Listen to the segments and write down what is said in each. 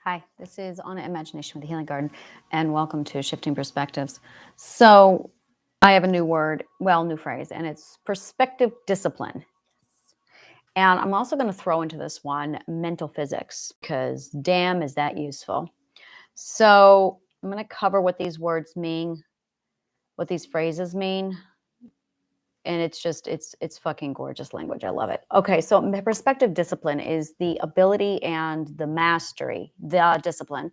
Hi, this is Anna Imagination with the Healing Garden, and welcome to Shifting Perspectives. So, I have a new word, new phrase, and it's perspective discipline. And I'm also going to throw into this one mental physics, because damn, is that useful. So, I'm going to cover what these words mean, what these phrases mean. And it's fucking gorgeous language. I love it. Okay, so perspective discipline is the ability and the mastery, the discipline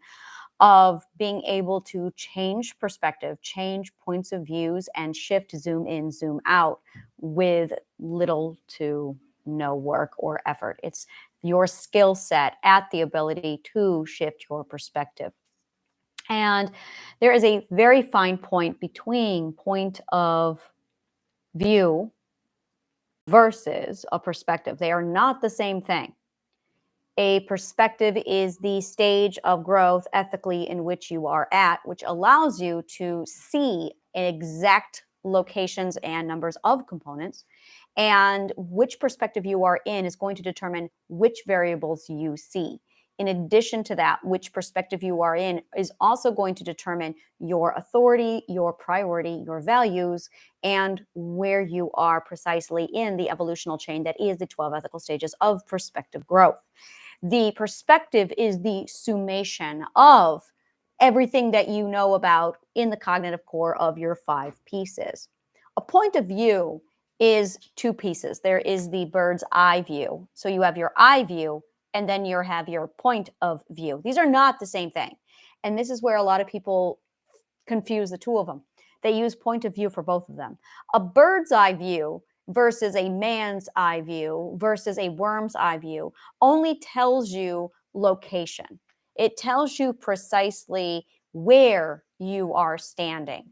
of being able to change perspective, change points of views, and shift, zoom in, zoom out with little to no work or effort. It's your skill set at the ability to shift your perspective. And there is a very fine point between point of view versus a perspective. They are not the same thing. A perspective is the stage of growth ethically in which you are at, which allows you to see exact locations and numbers of components. And which perspective you are in is going to determine which variables you see. In addition to that, which perspective you are in is also going to determine your authority, your priority, your values, and where you are precisely in the evolutional chain that is the 12 ethical stages of perspective growth. The perspective is the summation of everything that you know about in the cognitive core of your 5 pieces. A point of view is 2 pieces. There is the bird's eye view. So you have your eye view, and then you have your point of view. These are not the same thing. And this is where a lot of people confuse the two of them. They use point of view for both of them. A bird's eye view versus a man's eye view versus a worm's eye view only tells you location. It tells you precisely where you are standing.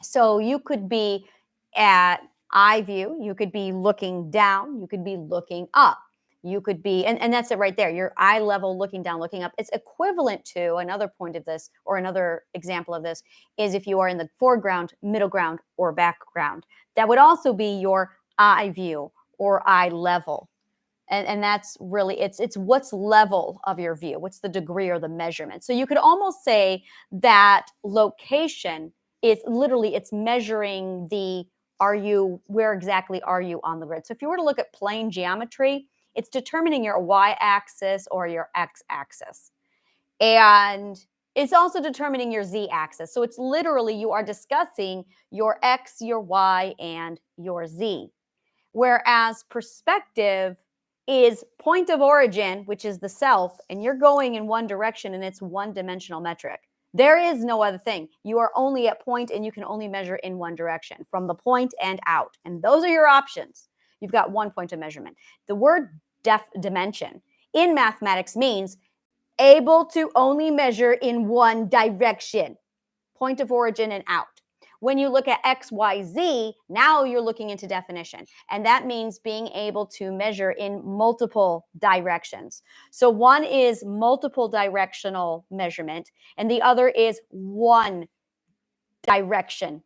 So you could be at eye view, you could be looking down, you could be looking up. You could be, and that's it right there, your eye level, looking down, looking up. It's equivalent to another point of this, or another example of this, is if you are in the foreground, middle ground, or background. That would also be your eye view or eye level. And that's really, it's what's level of your view, what's the degree or the measurement. So you could almost say that location is literally, it's measuring where exactly are you on the grid. So if you were to look at plane geometry, it's determining your y-axis or your x-axis. And it's also determining your z-axis. So it's literally, you are discussing your x, your y, and your z. Whereas perspective is point of origin, which is the self, and you're going in one direction, and it's one-dimensional metric. There is no other thing. You are only at point, and you can only measure in one direction, from the point and out. And those are your options. You've got one point of measurement. The word dimension in mathematics means able to only measure in one direction, point of origin and out. When you look at X, Y, Z, now you're looking into definition. And that means being able to measure in multiple directions. So one is multiple directional measurement, and the other is one direction.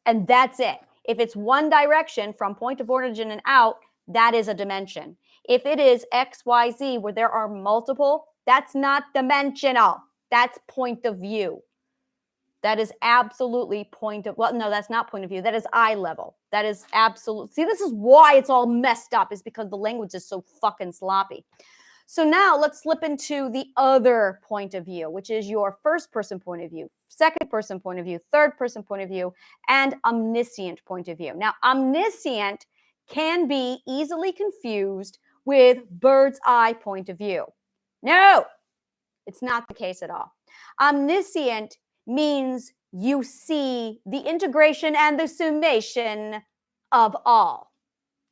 And that's it. If it's one direction from point of origin and out, that is a dimension. If it is X, Y, Z, where there are multiple, that's not dimensional. That's point of view. That is absolutely that's not point of view. That is eye level. That is absolute. See, this is why it's all messed up, is because the language is so fucking sloppy. So now let's slip into the other point of view, which is your first person point of view, second person point of view, third person point of view, and omniscient point of view. Now, omniscient can be easily confused with bird's eye point of view. No, it's not the case at all. Omniscient means you see the integration and the summation of all.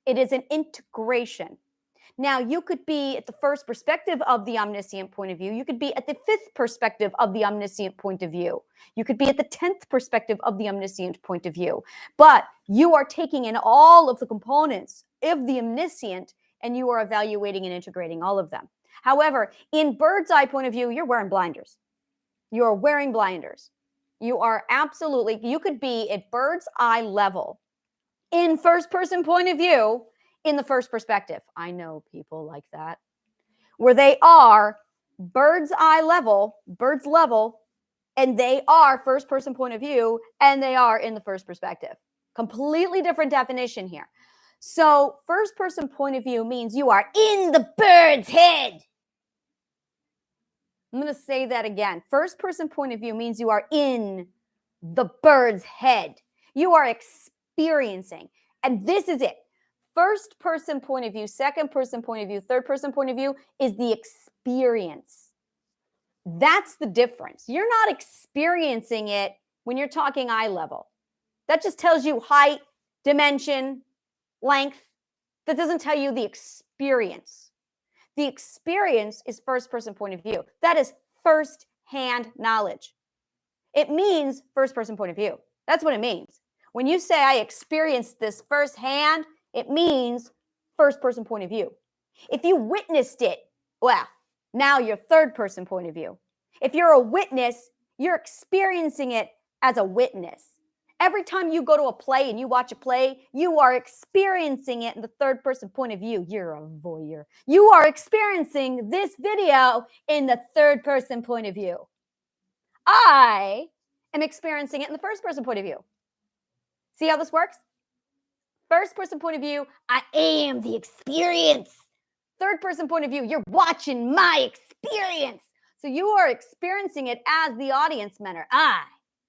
It is an integration. Now, you could be at the first perspective of the omniscient point of view. You could be at the 5th perspective of the omniscient point of view. You could be at the 10th perspective of the omniscient point of view. But you are taking in all of the components of the omniscient, and you are evaluating and integrating all of them. However, in bird's eye point of view, you're wearing blinders. You're wearing blinders. You are absolutely, you could be at bird's eye level in first person point of view in the first perspective. I know people like that, where they are bird's level, and they are first person point of view, and they are in the first perspective. Completely different definition here. So first person point of view means you are in the bird's head. I'm going to say that again. First person point of view means you are in the bird's head. You are experiencing. And this is it. First person point of view, second person point of view, third person point of view is the experience. That's the difference. You're not experiencing it when you're talking eye level. That just tells you height, dimension, length. That doesn't tell you the experience. The experience is first person point of view. That is first-hand knowledge. It means first person point of view. That's what it means. When you say I experienced this firsthand, it means first person point of view. If you witnessed it, well, now you're third person point of view. If you're a witness, you're experiencing it as a witness. Every time you go to a play and you watch a play, you are experiencing it in the third person point of view. You're a voyeur. You are experiencing this video in the third person point of view. I am experiencing it in the first person point of view. See how this works? First person point of view, I am the experience. Third person point of view, you're watching my experience. So you are experiencing it as the audience member. I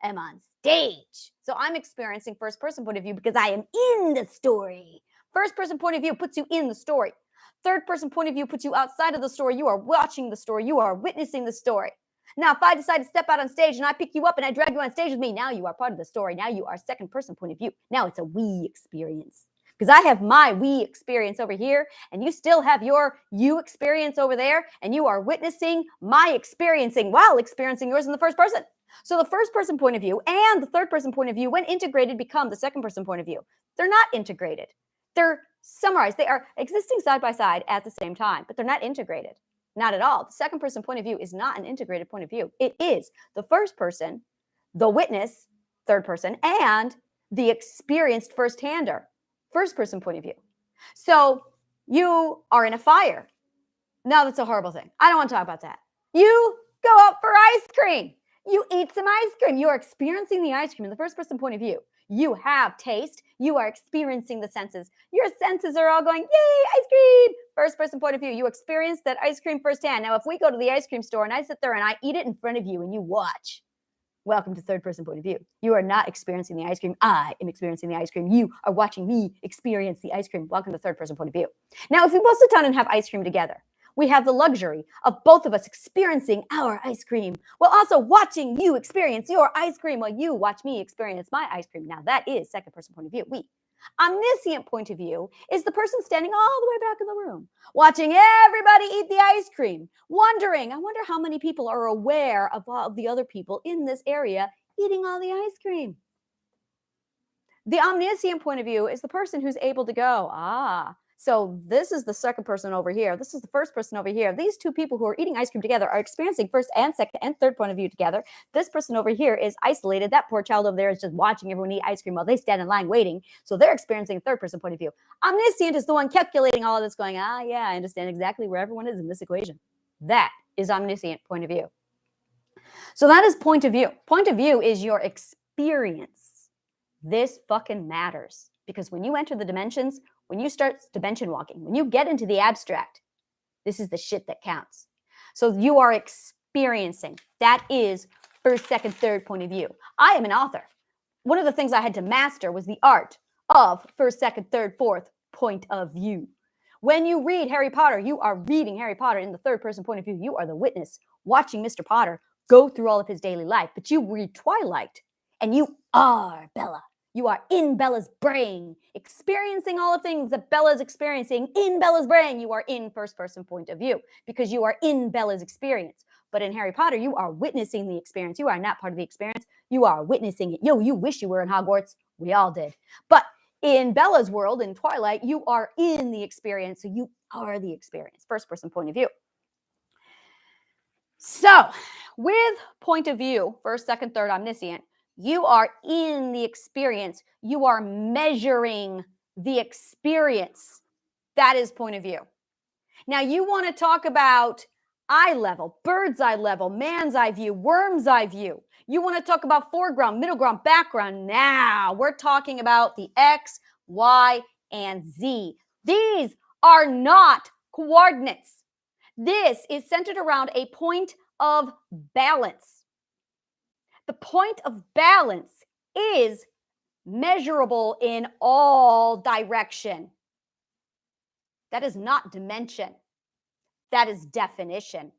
am on stage. So I'm experiencing first person point of view because I am in the story. First person point of view puts you in the story. Third person point of view puts you outside of the story. You are watching the story. You are witnessing the story. Now, if I decide to step out on stage and I pick you up and I drag you on stage with me, now you are part of the story. Now you are second person point of view. Now it's a we experience. Because I have my we experience over here, and you still have your you experience over there, and you are witnessing my experiencing while experiencing yours in the first person. So the first person point of view and the third person point of view, when integrated, become the second person point of view. They're not integrated. They're summarized. They are existing side by side at the same time, but they're not integrated. Not at all. The second person point of view is not an integrated point of view. It is the first person, the witness, third person, and the experienced first-hander, first person point of view. So you are in a fire. Now that's a horrible thing. I don't want to talk about that. You go out for ice cream. You eat some ice cream. You are experiencing the ice cream in the first person point of view. You have taste. You are experiencing the senses. Your senses are all going, yay, ice cream. First person point of view. You experience that ice cream firsthand. Now, if we go to the ice cream store and I sit there and I eat it in front of you and you watch, welcome to third person point of view. You are not experiencing the ice cream. I am experiencing the ice cream. You are watching me experience the ice cream. Welcome to third person point of view. Now, if we both sit down and have ice cream together, we have the luxury of both of us experiencing our ice cream while also watching you experience your ice cream while you watch me experience my ice cream. Now, that is second person point of view. We. Omniscient point of view is the person standing all the way back in the room, watching everybody eat the ice cream, wondering, I wonder how many people are aware of all of the other people in this area eating all the ice cream. The omniscient point of view is the person who's able to go, so this is the second person over here. This is the first person over here. These two people who are eating ice cream together are experiencing first and second and third point of view together. This person over here is isolated. That poor child over there is just watching everyone eat ice cream while they stand in line waiting. So they're experiencing third person point of view. Omniscient is the one calculating all of this going, yeah, I understand exactly where everyone is in this equation. That is omniscient point of view. So that is point of view. Point of view is your experience. This fucking matters because when you enter the dimensions, when you start dimension walking, when you get into the abstract, this is the shit that counts. So you are experiencing. That is first, second, third point of view. I am an author. One of the things I had to master was the art of first, second, third, fourth point of view. When you read Harry Potter, you are reading Harry Potter in the third person point of view. You are the witness watching Mr. Potter go through all of his daily life. But you read Twilight and you are Bella. You are in Bella's brain, experiencing all the things that Bella's experiencing in Bella's brain. You are in first person point of view because you are in Bella's experience. But in Harry Potter, you are witnessing the experience. You are not part of the experience. You are witnessing it. You wish you were in Hogwarts. We all did. But in Bella's world, in Twilight, you are in the experience. So you are the experience, first person point of view. So with point of view, first, second, third, omniscient, you are in the experience. You are measuring the experience. That is point of view. Now, you want to talk about eye level, bird's eye level, man's eye view, worm's eye view. You want to talk about foreground, middle ground, background. Now we're talking about the X, Y, and Z. These are not coordinates. This is centered around a point of balance. The point of balance is measurable in all direction. That is not dimension. That is definition.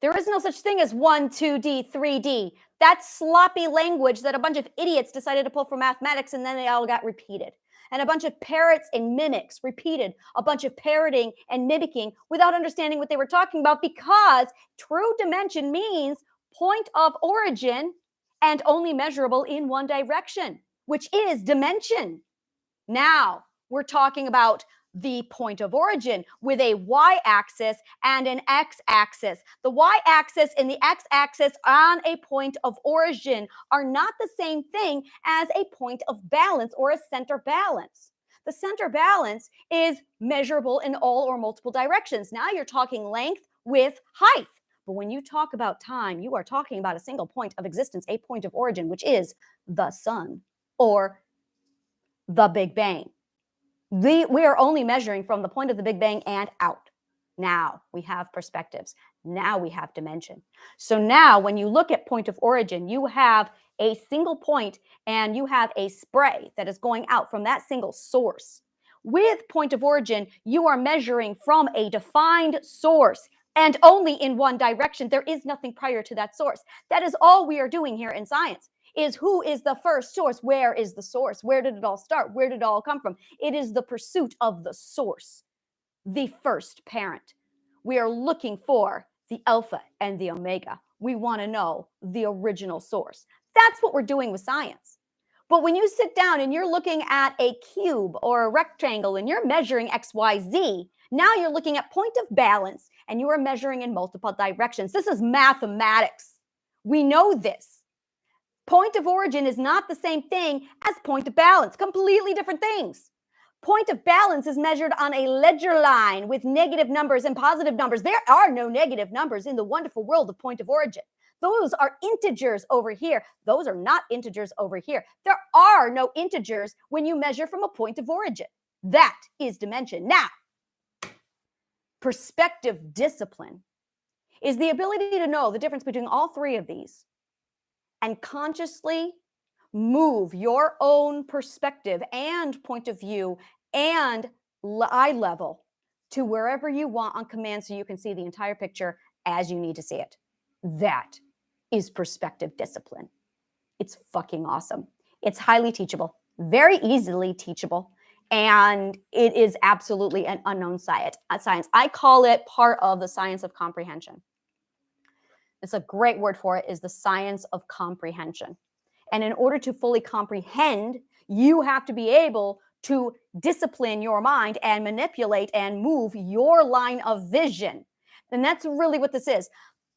There is no such thing as 1, 2D, 3D. That's sloppy language that a bunch of idiots decided to pull from mathematics, and then they all got repeated. And a bunch of parrots and mimics repeated a bunch of parroting and mimicking without understanding what they were talking about, because true dimension means point of origin and only measurable in one direction, which is dimension. Now we're talking about the point of origin with a y-axis and an x-axis. The y-axis and the x-axis on a point of origin are not the same thing as a point of balance or a center balance. The center balance is measurable in all or multiple directions. Now you're talking length, width, height. But when you talk about time, you are talking about a single point of existence, a point of origin, which is the sun or the Big Bang. We are only measuring from the point of the Big Bang and out. Now we have perspectives. Now we have dimension. So now when you look at point of origin, you have a single point and you have a spray that is going out from that single source. With point of origin, you are measuring from a defined source and only in one direction. There is nothing prior to that source. That is all we are doing here in science. Is who is the first source? Where is the source? Where did it all start? Where did it all come from? It is the pursuit of the source, the first parent. We are looking for the alpha and the omega. We want to know the original source. That's what we're doing with science. But when you sit down and you're looking at a cube or a rectangle and you're measuring X, Y, Z, now you're looking at point of balance and you are measuring in multiple directions. This is mathematics. We know this. Point of origin is not the same thing as point of balance. Completely different things. Point of balance is measured on a ledger line with negative numbers and positive numbers. There are no negative numbers in the wonderful world of point of origin. Those are integers over here. Those are not integers over here. There are no integers when you measure from a point of origin. That is dimension. Now, perspective discipline is the ability to know the difference between all three of these and consciously move your own perspective and point of view and eye level to wherever you want on command so you can see the entire picture as you need to see it. That is perspective discipline. It's fucking awesome. It's highly teachable, very easily teachable, and it is absolutely an unknown science. I call it part of the science of comprehension. It's a great word for it, is the science of comprehension. And in order to fully comprehend, you have to be able to discipline your mind and manipulate and move your line of vision. And that's really what this is.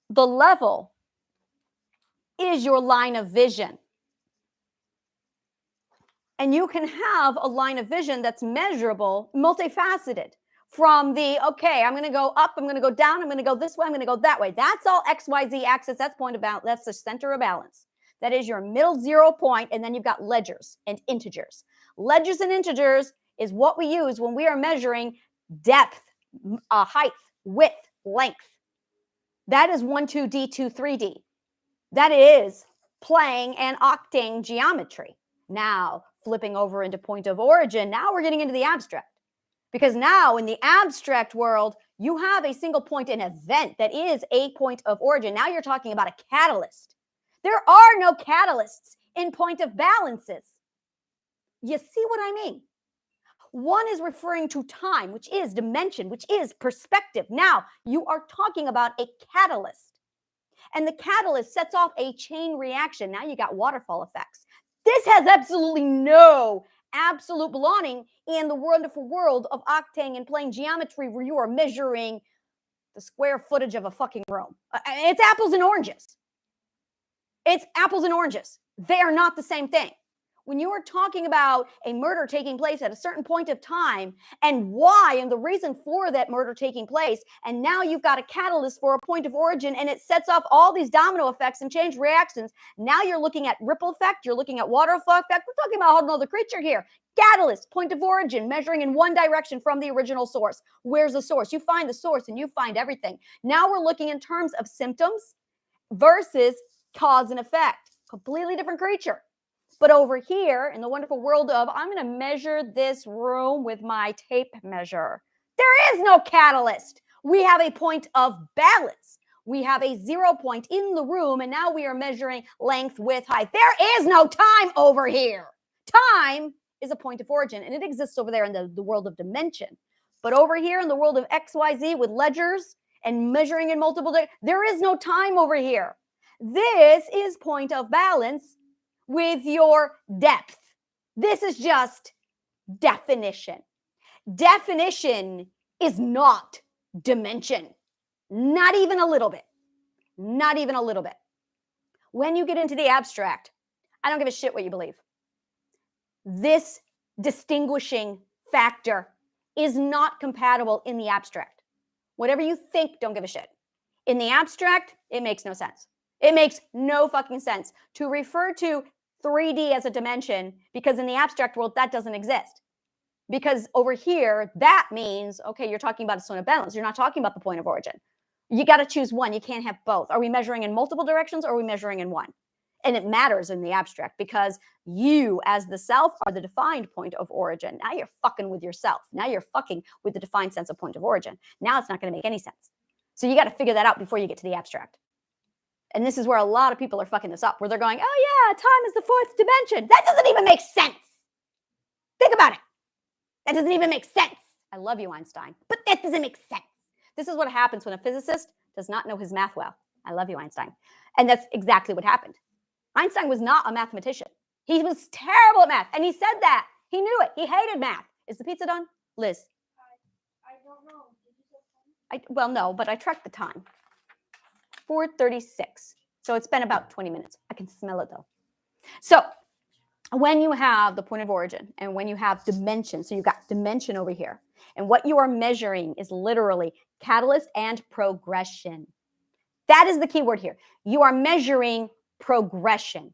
The level is your line of vision. And you can have a line of vision that's measurable, multifaceted. From the, okay, I'm going to go up, I'm going to go down, I'm going to go this way, I'm going to go that way. That's all X, Y, Z axis. That's point of balance. That's the center of balance. That is your middle 0 point, and then you've got ledgers and integers. Ledgers and integers is what we use when we are measuring depth, height, width, length. That is 1, 2D, 2, 3D. That is playing and octane geometry. Now, flipping over into point of origin, now we're getting into the abstract. Because now in the abstract world, you have a single point, an event that is a point of origin. Now you're talking about a catalyst. There are no catalysts in point of balances. You see what I mean? One is referring to time, which is dimension, which is perspective. Now you are talking about a catalyst. And the catalyst sets off a chain reaction. Now you got waterfall effects. This has absolutely no absolute belonging in the wonderful world of octane and plane geometry where you are measuring the square footage of a fucking room. It's apples and oranges. It's apples and oranges. They are not the same thing. when you are talking about a murder taking place at a certain point of time and why and the reason for that murder taking place, and now you've got a catalyst for a point of origin and it sets off all these domino effects and chain reactions. Now you're looking at ripple effect, you're looking at waterfall effect. We're talking about a whole nother creature here. Catalyst, point of origin, measuring in one direction from the original source. Where's the source? You find the source and you find everything. Now we're looking in terms of symptoms versus cause and effect. Completely different creature. But over here in the wonderful world of, I'm going to measure this room with my tape measure. There is no catalyst. We have a point of balance. We have a 0 point in the room, and now we are measuring length, width, height. There is no time over here. Time is a point of origin, and it exists over there in the world of dimension. But over here in the world of XYZ with ledgers and measuring in multiple days, there is no time over here. This is point of balance with your depth. This is just definition. Definition is not dimension. Not even a little bit. Not even a little bit. When you get into the abstract, I don't give a shit what you believe. This distinguishing factor is not compatible in the abstract. Whatever you think, don't give a shit. In the abstract, it makes no sense. It makes no fucking sense to refer to 3D as a dimension because in the abstract world, that doesn't exist. Because over here, that means, okay, you're talking about a zone of balance. You're not talking about the point of origin. You got to choose one. You can't have both. Are we measuring in multiple directions or are we measuring in one? And it matters in the abstract because you as the self are the defined point of origin. Now you're fucking with yourself. Now you're fucking with the defined sense of point of origin. Now it's not going to make any sense. So you got to figure that out before you get to the abstract. And this is where a lot of people are fucking this up, where they're going, oh yeah, time is the fourth dimension. That doesn't even make sense. Think about it. That doesn't even make sense. I love you, Einstein, but that doesn't make sense. This is what happens when a physicist does not know his math well. I love you, Einstein. And that's exactly what happened. Einstein was not a mathematician. He was terrible at math. And he said that. He knew it. He hated math. Is the pizza done? Liz? I don't know. Did you say time? Well, no, but I tracked the time. 4:36. So it's been about 20 minutes. I can smell it though. So when you have the point of origin and when you have dimension, so you've got dimension over here, and what you are measuring is literally catalyst and progression. That is the key word here. You are measuring progression.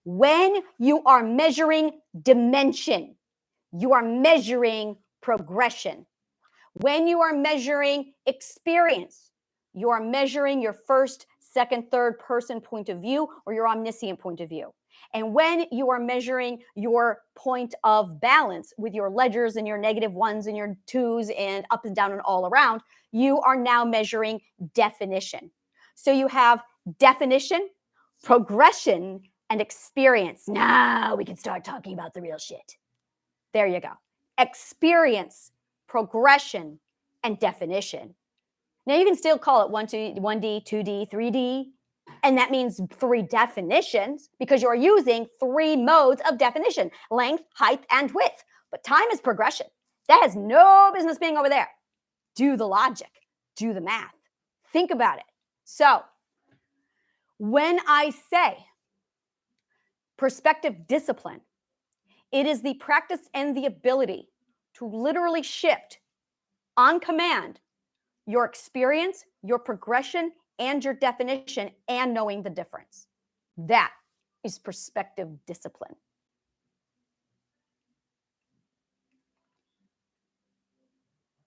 When you are measuring dimension, you are measuring progression. When you are measuring experience, you are measuring your first, second, third person point of view or your omniscient point of view. And when you are measuring your point of balance with your ledgers and your negative ones and your twos and up and down and all around, you are now measuring definition. So you have definition, progression, and experience. Now we can start talking about the real shit. There you go. Experience, progression, and definition. Now you can still call it 1D, 2D, 3D, and that means 3 definitions because you're using 3 modes of definition: length, height, and width. But time is progression. That has no business being over there. Do the logic, do the math, think about it. So when I say perspective discipline, it is the practice and the ability to literally shift on command your experience, your progression, and your definition, and knowing the difference. That is perspective discipline.